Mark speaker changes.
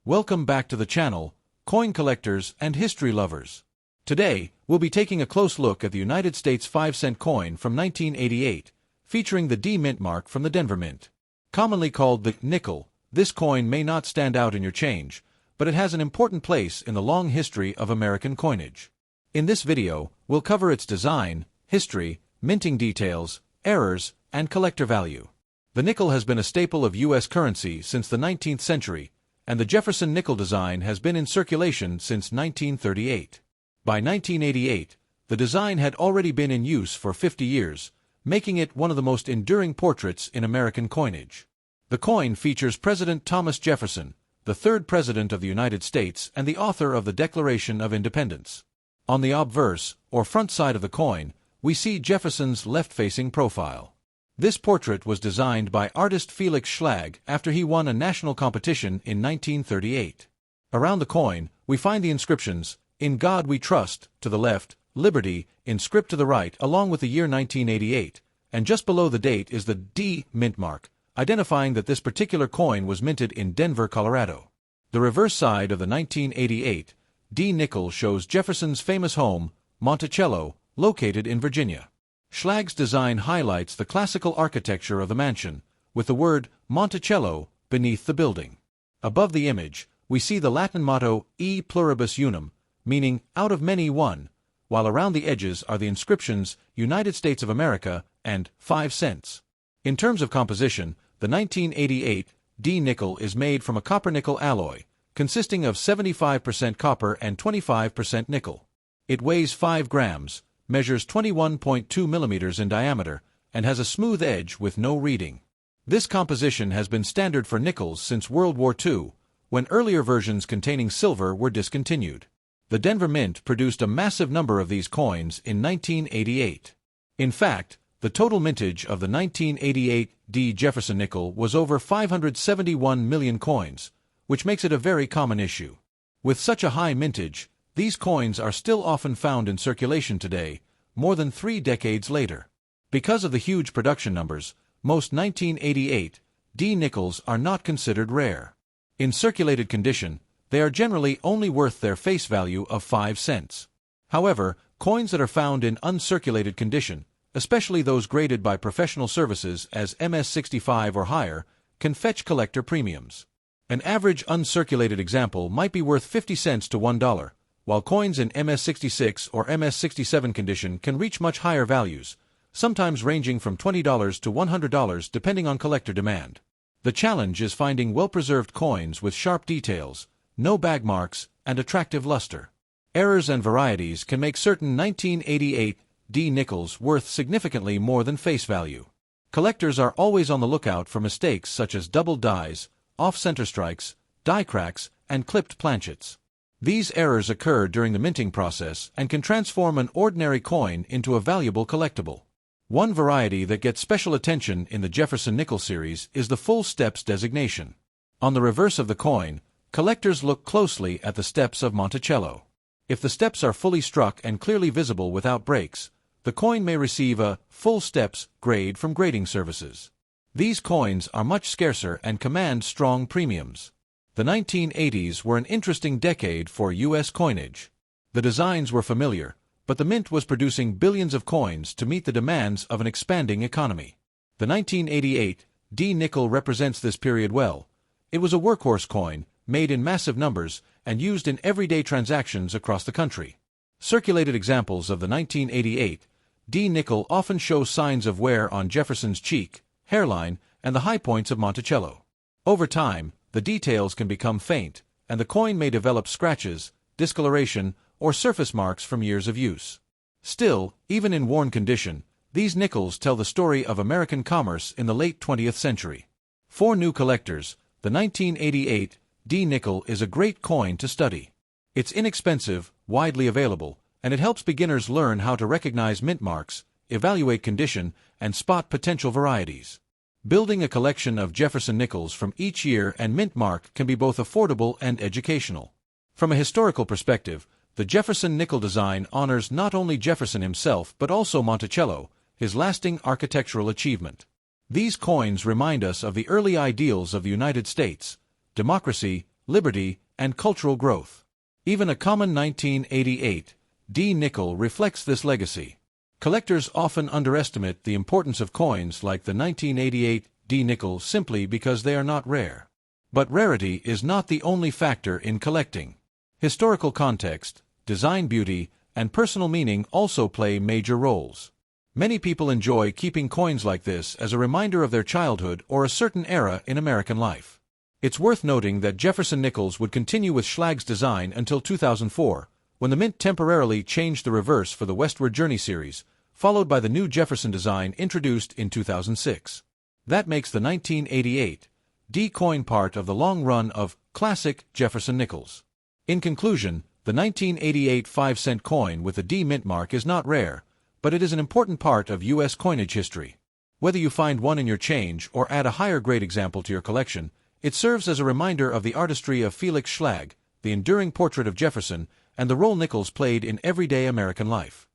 Speaker 1: Welcome back to the channel, coin collectors and history lovers. Today, we'll be taking a close look at the United States 5-cent coin from 1988, featuring the D mint mark from the Denver Mint. Commonly called the nickel, this coin may not stand out in your change, but it has an important place in the long history of American coinage. In this video, we'll cover its design, history, minting details, errors, and collector value. The nickel has been a staple of U.S. currency since the 19th century, and the Jefferson Nickel design has been in circulation since 1938. By 1988, the design had already been in use for 50 years, making it one of the most enduring portraits in American coinage. The coin features President Thomas Jefferson, the third President of the United States and the author of the Declaration of Independence. On the obverse, or front side of the coin, we see Jefferson's left-facing profile. This portrait was designed by artist Felix Schlag after he won a national competition in 1938. Around the coin, we find the inscriptions, "In God We Trust," to the left, "Liberty," in script to the right, along with the year 1988, and just below the date is the D mint mark, identifying that this particular coin was minted in Denver, Colorado. The reverse side of the 1988 D nickel shows Jefferson's famous home, Monticello, located in Virginia. Schlag's design highlights the classical architecture of the mansion, with the word Monticello beneath the building. Above the image, we see the Latin motto E pluribus unum, meaning out of many one, while around the edges are the inscriptions United States of America and 5 cents. In terms of composition, the 1988 D nickel is made from a copper-nickel alloy, consisting of 75% copper and 25% nickel. It weighs 5 grams, measures 21.2 millimeters in diameter, and has a smooth edge with no reading. This composition has been standard for nickels since World War II, when earlier versions containing silver were discontinued. The Denver Mint produced a massive number of these coins in 1988. In fact, the total mintage of the 1988 D Jefferson Nickel was over 571 million coins, which makes it a very common issue. With such a high mintage, these coins are still often found in circulation today, more than 3 decades later. Because of the huge production numbers, most 1988 D nickels are not considered rare. In circulated condition, they are generally only worth their face value of 5 cents. However, coins that are found in uncirculated condition, especially those graded by professional services as MS-65 or higher, can fetch collector premiums. An average uncirculated example might be worth 50 cents to $1, while coins in MS-66 or MS-67 condition can reach much higher values, sometimes ranging from $20 to $100 depending on collector demand. The challenge is finding well-preserved coins with sharp details, no bag marks, and attractive luster. Errors and varieties can make certain 1988 D nickels worth significantly more than face value. Collectors are always on the lookout for mistakes such as double dies, off-center strikes, die cracks, and clipped planchets. These errors occur during the minting process and can transform an ordinary coin into a valuable collectible. One variety that gets special attention in the Jefferson Nickel series is the full steps designation. On the reverse of the coin, collectors look closely at the steps of Monticello. If the steps are fully struck and clearly visible without breaks, the coin may receive a full steps grade from grading services. These coins are much scarcer and command strong premiums. The 1980s were an interesting decade for U.S. coinage. The designs were familiar, but the mint was producing billions of coins to meet the demands of an expanding economy. The 1988 D nickel represents this period well. It was a workhorse coin, made in massive numbers, and used in everyday transactions across the country. Circulated examples of the 1988 D nickel often show signs of wear on Jefferson's cheek, hairline, and the high points of Monticello. Over time, the details can become faint, and the coin may develop scratches, discoloration, or surface marks from years of use. Still, even in worn condition, these nickels tell the story of American commerce in the late 20th century. For new collectors, the 1988 D nickel is a great coin to study. It's inexpensive, widely available, and it helps beginners learn how to recognize mint marks, evaluate condition, and spot potential varieties. Building a collection of Jefferson nickels from each year and mint mark can be both affordable and educational. From a historical perspective, the Jefferson Nickel design honors not only Jefferson himself but also Monticello, his lasting architectural achievement. These coins remind us of the early ideals of the United States: democracy, liberty, and cultural growth. Even a common 1988 D nickel reflects this legacy. Collectors often underestimate the importance of coins like the 1988 D nickel simply because they are not rare. But rarity is not the only factor in collecting. Historical context, design beauty, and personal meaning also play major roles. Many people enjoy keeping coins like this as a reminder of their childhood or a certain era in American life. It's worth noting that Jefferson nickels would continue with Schlag's design until 2004, when the Mint temporarily changed the reverse for the Westward Journey series, followed by the new Jefferson design introduced in 2006. That makes the 1988 D coin part of the long run of classic Jefferson nickels. In conclusion, the 1988 5-cent coin with the D mint mark is not rare, but it is an important part of U.S. coinage history. Whether you find one in your change or add a higher grade example to your collection, it serves as a reminder of the artistry of Felix Schlag, the enduring portrait of Jefferson, and the role nickels played in everyday American life.